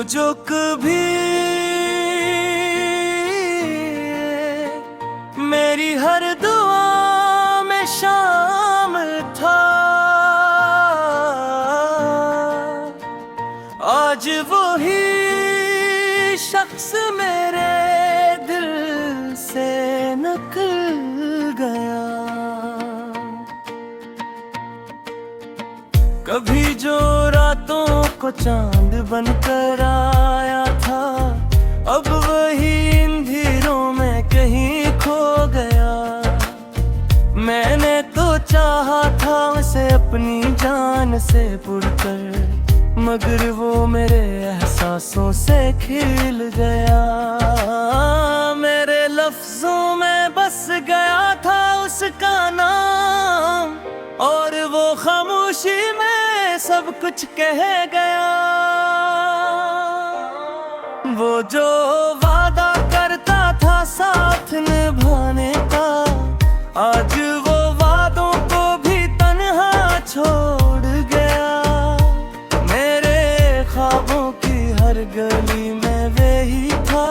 जो कभी मेरी हर दुआ में शामिल था, आज वही शख्स मेरे दिल से निकल गया। कभी जो रातों को चांद बनकर आया था, अब वही अंधेरों में कहीं खो गया। मैंने तो चाहा था उसे अपनी जान से पुरकर, मगर वो मेरे एहसासों से खिल गया। मेरे लफ्जों में बस गया था उसका नाम, और वो खामोशी में सब कुछ कह गया। वो जो वादा करता था साथ निभाने का, आज वो वादों को भी तन्हा छोड़ गया। मेरे ख्वाबों की हर गली में वही था,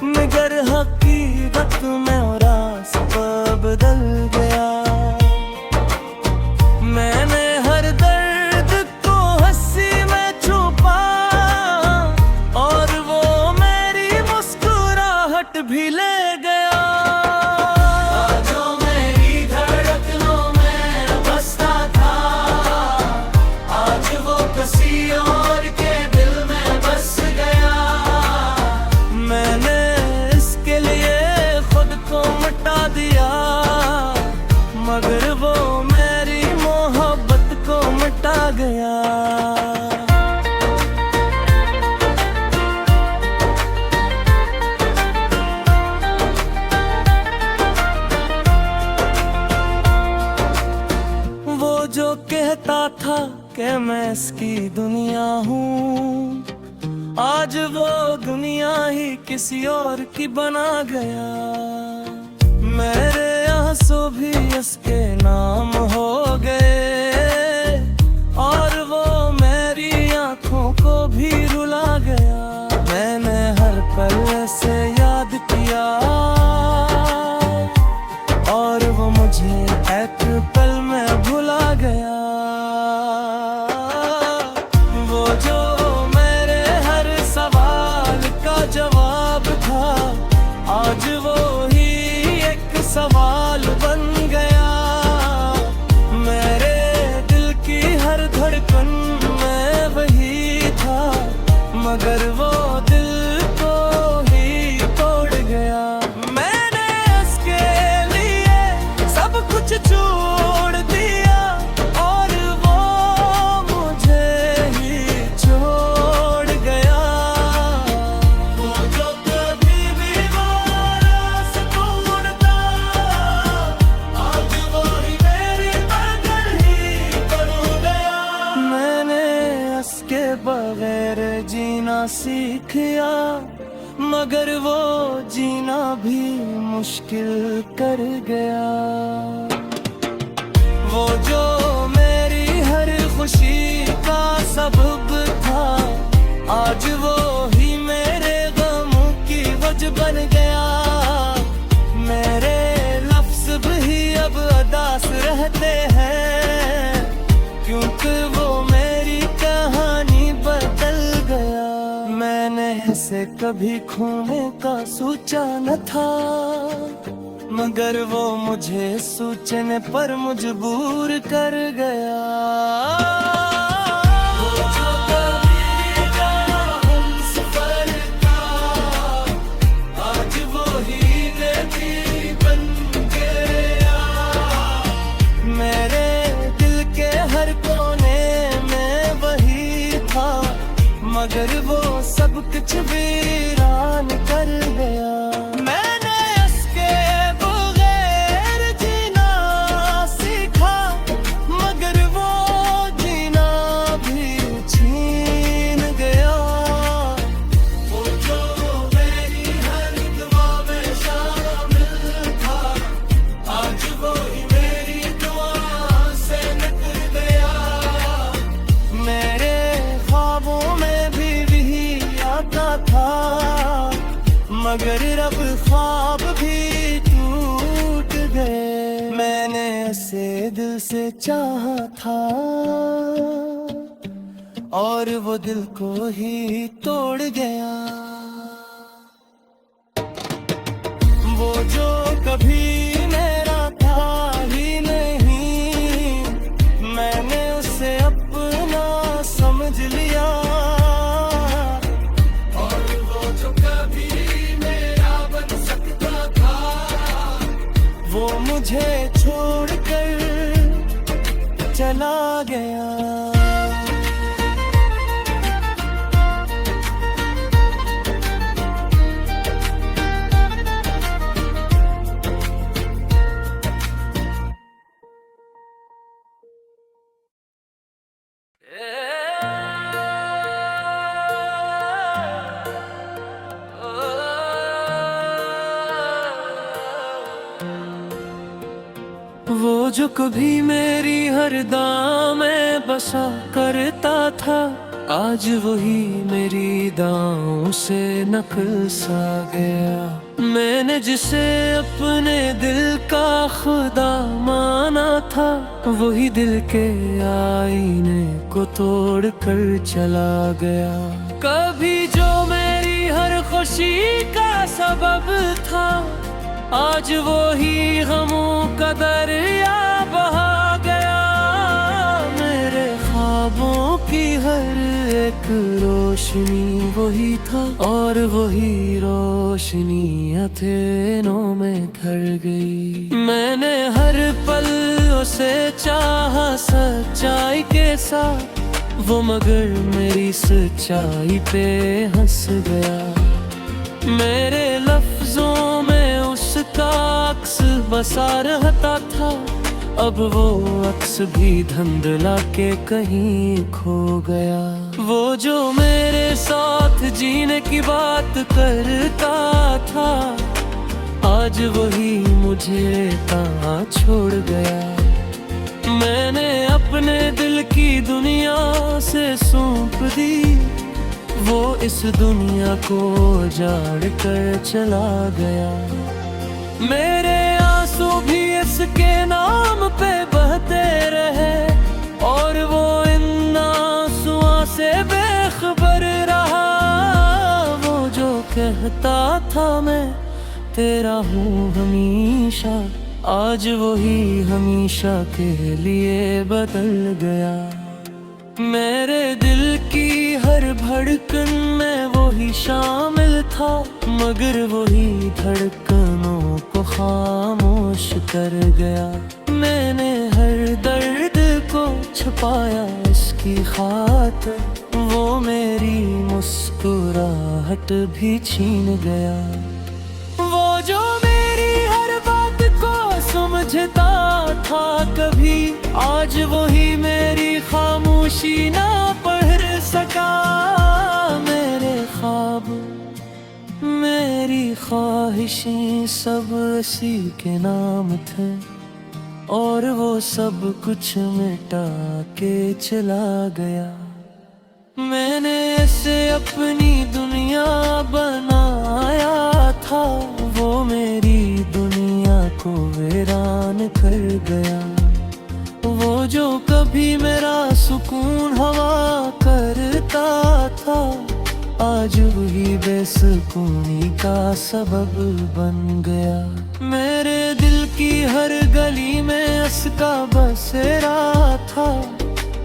मगर हकीकत में और रास्ता बदल गया। मैंने हर दर्द को हंसी में छुपा, और वो मेरी मुस्कुराहट भी ले गया। जो मेरी धड़कनों में बसता था, आज वो किसी और के दिल में बस गया। मैंने इसके लिए खुद को मिटा दिया, मगर वो मेरी मोहब्बत को मिटा गया। वो जो कहता था कि मैं इसकी दुनिया हूँ, आज वो दुनिया ही किसी और की बना गया। मेरे आंसू भी इसके नाम हो गए, और वो मेरी आंखों को भी रुला गया। मैंने हर पल से याद किया, और वो मुझे एक पल में भुला गया। वो जो मेरे हर सवाल का जवाब था, आज वो ही एक सवाल बन गया। मेरे दिल की हर धड़कन में वही था, मगर वो दिल को ही तोड़ गया। मैंने इसके लिए सब कुछ छोड़ दिया, और वो मुझे ही छोड़ गया। वो जो कभी भी वारा से ढूंढता, आज वो ही मेरी पागल ही बन गया। मैंने इसके बगैर जीना सीखा, मगर वो जीना भी मुश्किल कर गया। वो जो मेरी हर खुशी का सबब था, आज वो ही मेरे गमों की वजह बन गया। मेरे लफ्ज भी अब अदास रहते हैं, क्योंकि वो मेरी कहानी बदल गया। मैंने इसे कभी खोने का सोचा न था, मगर वो मुझे सोचने पर मजबूर कर गया। वो जो कभी हम सफर था, आज वो ही नदी बन गया। मेरे दिल के हर कोने में वही था, मगर वो सब कुछ वीरान कर गया। मैंने इसके बगैर जीना सीखा, मगर वो जीना भी छीन गया। वो जो मेरी हर दुआ में शामिल था, आज वो ही मेरी दुआ से निकल गया। मेरे ख्वाबों में भी वही मगर अब ख्वाब भी टूट गए। मैंने ऐसे दिल से चाहा था और वो दिल को ही तोड़ गया। वो जो कभी मेरा था ही नहीं, मैंने उसे अपना समझ लिया। और वो जो कभी मेरा बन सकता था, वो मुझे छोड़कर चला गया। वो जो कभी मेरी हर दां में बसा करता था, आज वही मेरी दांव से नकल सा गया। मैंने जिसे अपने दिल का खुदा माना था, वही दिल के आईने को तोड़ कर चला गया। कभी जो मेरी हर खुशी का सबब था, आज वो ही गमों का दरिया बहा गया। मेरे ख्वाबों की हर एक रोशनी वही था, और वही रोशनी हथेलियों में घर गई। मैंने हर पल उसे चाहा सच्चाई के साथ, वो मगर मेरी सच्चाई पे हंस गया। मेरे लफ्जों में उसका अक्स बसा रहता था, अब वो अक्स भी धुंधला के कहीं खो गया। वो जो मेरे साथ जीने की बात करता था, आज वही मुझे कहाँ छोड़ गया। मैंने अपने दिल की दुनिया से सौंप दी, वो इस दुनिया को उजाड़ कर चला गया। मेरे आंसू भी इसके नाम पे बहते रहे, और वो इन आंसुओं से बेखबर रहा। वो जो कहता था मैं तेरा हूँ हमेशा, आज वही हमेशा के लिए बदल गया। मेरे दिल की हर धड़कन में वही शामिल था, मगर वही धड़कनों को खामोश कर गया। मैंने हर दर्द को छुपाया इसकी खातिर, वो मेरी मुस्कुराहट भी छीन गया। वो जो मेरी हर बात को समझता था कभी, आज वही मेरी खामोशी ना पढ़ सका। मेरे ख्वाब मेरी ख्वाहिशें सब उसी के नाम थे, और वो सब कुछ मिटा के चला गया। मैंने ऐसे अपनी दुनिया बनाया था, वो मेरी दुनिया को वीरान कर गया। वो जो कभी मेरा सुकून हवा करता था, आज वही बेसुकूनी का सबब बन गया। मेरे दिल की हर गली में उसका बसेरा था,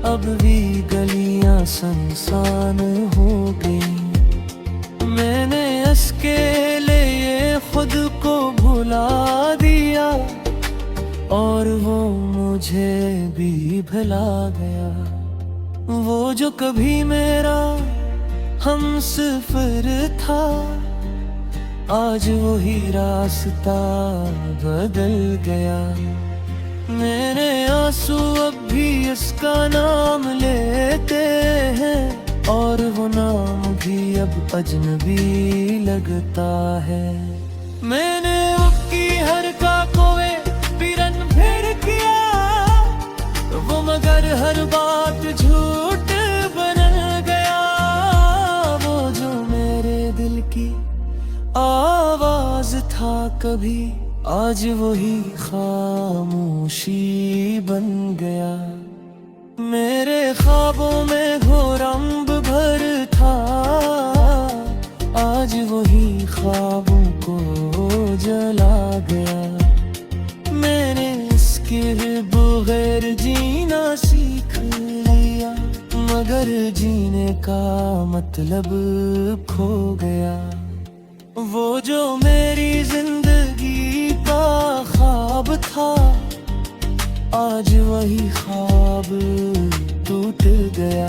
अब भी गलियां सुनसान हो गई। मैंने उसके लिए खुद को भुला दिया, और वो मुझे भी भुला गया। वो जो कभी मेरा हमसफर था, आज वही रास्ता बदल गया। मेरे आंसू अब भी इसका नाम लेते हैं, और वो नाम भी अब अजनबी लगता है। मैंने उसकी हर का कोवे बिरन फिर किया, वो मगर हर बात झूठ बन गया। वो जो मेरे दिल की राज था कभी, आज वही खामोशी बन गया। मेरे ख्वाबों में घोर अम्ब भर था, आज वही ख्वाबों को जला गया। मैंने इसके बगैर जीना सीख लिया, मगर जीने का मतलब खो गया। वो जो मेरी जिंदगी का ख्वाब था, आज वही ख्वाब टूट गया।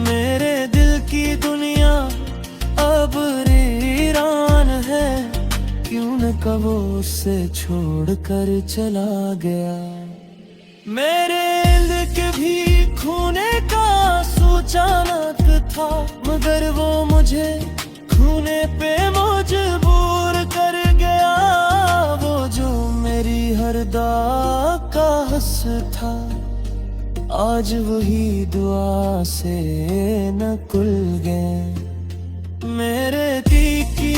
मेरे दिल की दुनिया अब वीरान है, क्यों न कबो उसे छोड़ कर चला गया। मेरे इल्क भी खूने का सोचा न था, मगर वो मुझे खूने पे मजबूर कर गया। वो जो मेरी हर दाग का हंस था, आज वही दुआ से न खुल गए। मेरे दिल की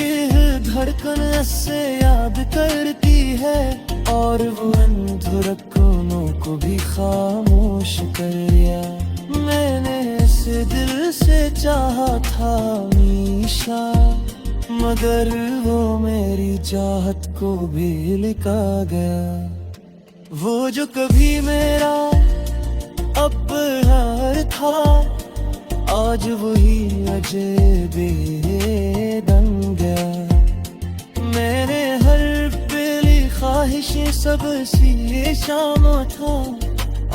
धड़कन ऐसे याद करती है, और वो धड़कनों को भी खामोश कर दिया। मैंने इसे दिल से चाहा था हमेशा, मगर वो मेरी चाहत को भी लिखा गया। वो जो कभी मेरा अपना था, आज वही अजनबी बन गया। मैंने हर पहली ख्वाहिशें सब सी शाम था,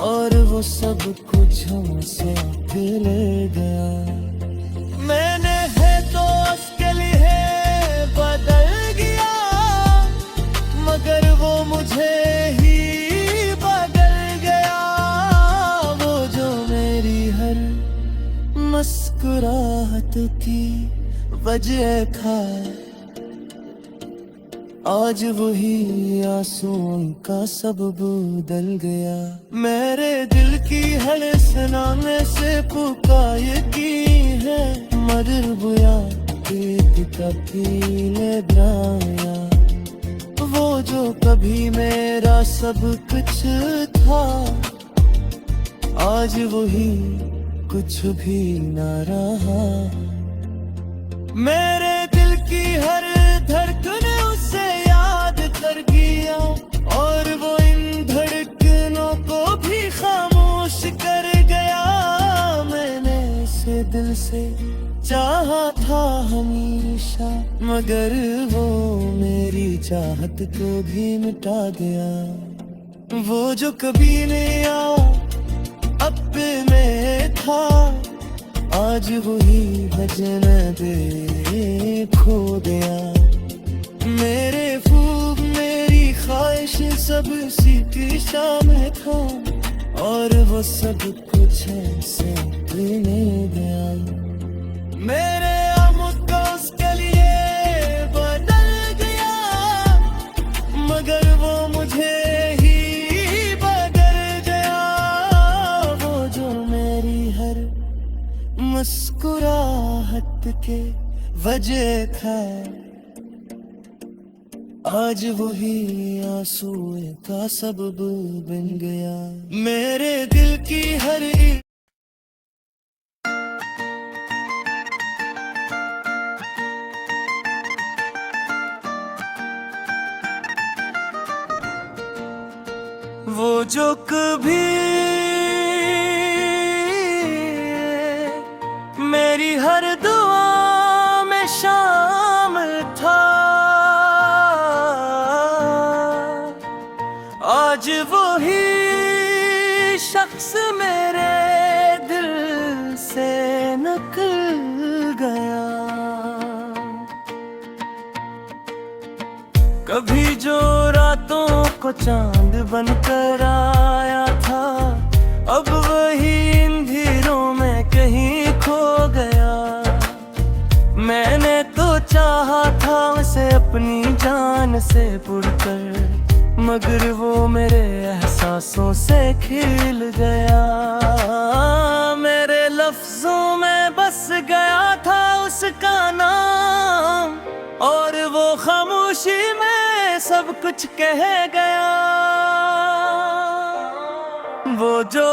और वो सब कुछ हमसे ले गया। मैंने है तो उसके लिए बदल गया, मगर वो मुझे ही बदल गया। वो जो मेरी हर मुस्कुराहट की वजह था, आज वही आंसुओं का सबब बदल गया। मेरे दिल की हर सनाने से पुकार की है, मगर बुया कपीले द्राया। वो जो कभी मेरा सब कुछ था, आज वही कुछ भी न रहा। मेरे दिल की हर धड़कन उसे याद कर गया, और वो इन धड़कनों को भी खामोश कर गया। मैंने इसे दिल से चाहा था हमेशा, मगर वो मेरी चाहत को भी मिटा गया। वो जो कभी नया अपने में था, आज वही अजनबी खो गया। मेरे फूक मेरी ख्वाहिश सब सीटी शाम था, और वो सब कुछ ऐसे लेने गया। मेरे आमुद का उसके लिए बदल गया, मगर वो मुझे ही बदल गया। वो जो मेरी हर मुस्कुराहट के वजह था, आज वही आंसू का सबब बन गया। मेरे दिल की हर वो जो कभी मेरी हर दुआ में शामिल था, आज वही शख्स मेरे दिल से निकल गया। कभी जो रातों को चांद बनकर आया था, अब वही अंधेरों में कहीं खो गया। मैंने तो चाहा था उसे अपनी जान से पुरकर, मगर वो मेरे एहसासों से खिल गया। मेरे लफ्जों में बस गया था उसका नाम, और वो खामोशी में सब कुछ कह गया। वो जो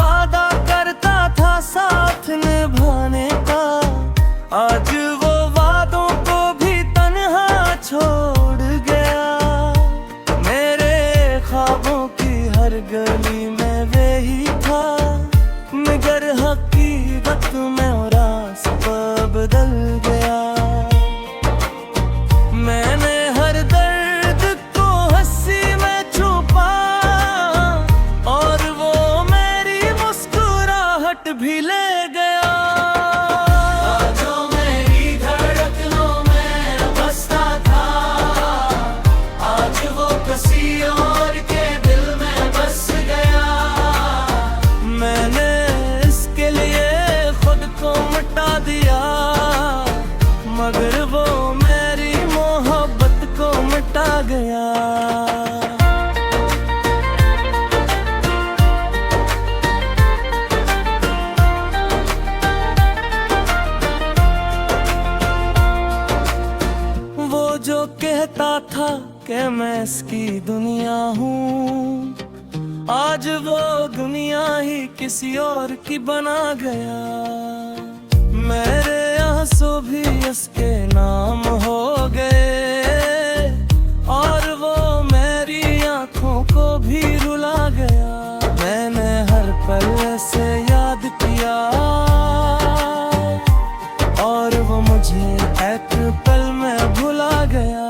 वादा करता था साथ निभाने का, आज वो वादों को भी तन्हा छोड़ गया। मेरे ख्वाबों की हर गली में वही था, मगर हकीकत में रास्ता बदल गया। मैंने हर दर्द को हंसी में छुपा, और वो मेरी मुस्कुराहट भी ले गया। जो मेरी धड़कनों में बसता था, आज वो किसी और के दिल में बस गया। मैंने इसके लिए खुद को मिटा दिया, मगर वो मेरी मोहब्बत को मिटा गया। वो जो कहता था कि मैं इसकी दुनिया हूँ, आज वो दुनिया ही किसी और की बना गया। मेरे आंसू भी इसके नाम हो गए, और वो मेरी आंखों को भी रुला गया। मैंने हर पल से याद किया, और वो मुझे एक पल में भुला गया।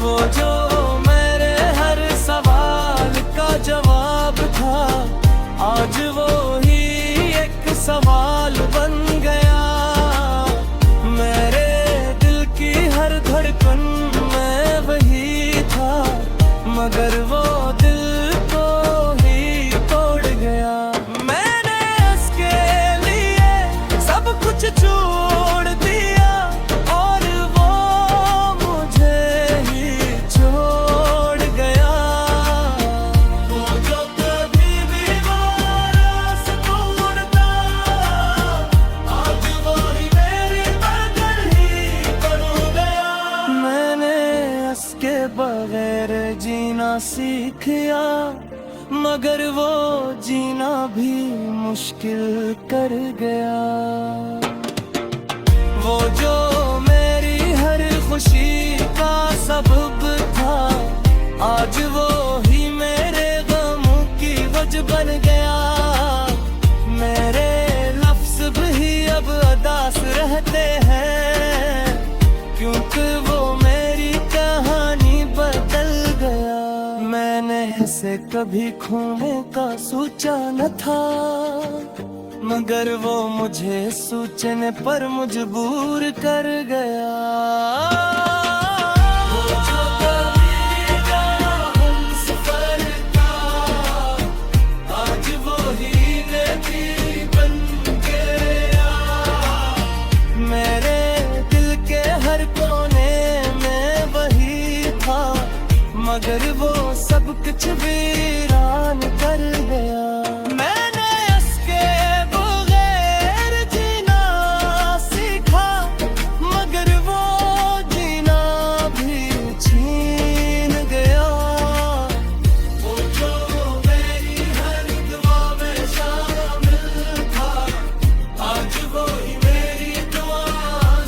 वो जो मेरे हर सवाल का जवाब था, आज वो ही एक सवाल बन गया। मेरे दिल की हर धड़कन में वही था, मगर वो दिल को ही तोड़ गया। मैंने इसके लिए सब कुछ छोड़ दिया, और वो मुझे ही छोड़ गया। वो जो कभी भी वारस ढूंढता, आज वो ही मेरी बगल ही पड़ गया। मैंने इसके बगैर जीना सीखा, मगर वो जीना भी मुश्किल कर गया। वो जो मेरी हर खुशी का सबब था, आज वो ही मेरे गमों की वजह बन गया। मेरे लफ्ज़ भी अब अदास रहते हैं, क्योंकि वो मेरी कहानी बदल गया। मैंने इसे कभी खोने का सोचा न था, मगर वो मुझे सोचने पर मजबूर कर गया। वो जो कभी गया हमसफर था, आज वो ही नदी बन गया। मेरे दिल के हर कोने में वही था, मगर वो सब कुछ वीरान कर गया। मैंने इसके बगैर जीना सीखा, मगर वो जीना भी छीन गया। वो जो मेरी हर दुआ में शामिल था, आज वो ही मेरी दुआ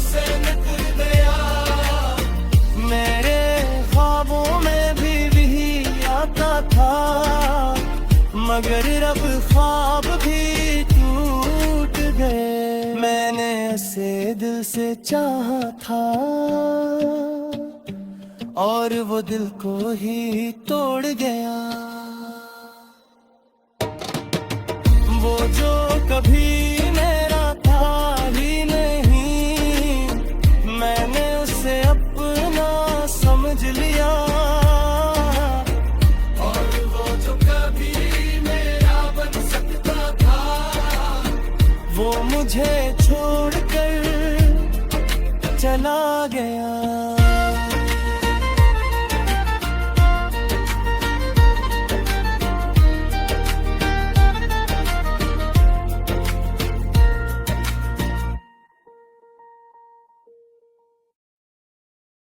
से निकल गया। मेरे ख्वाबों में भी वही आता था, मगर अब ख्वाब भी टूट गए। मैंने ऐसे दिल से चाहा था, और वो दिल को ही तोड़ गया। वो जो कभी मेरा था ही नहीं, मैंने उसे अपना समझ लिया। और वो जो कभी मेरा बन सकता था, वो मुझे छोड़कर चला गया।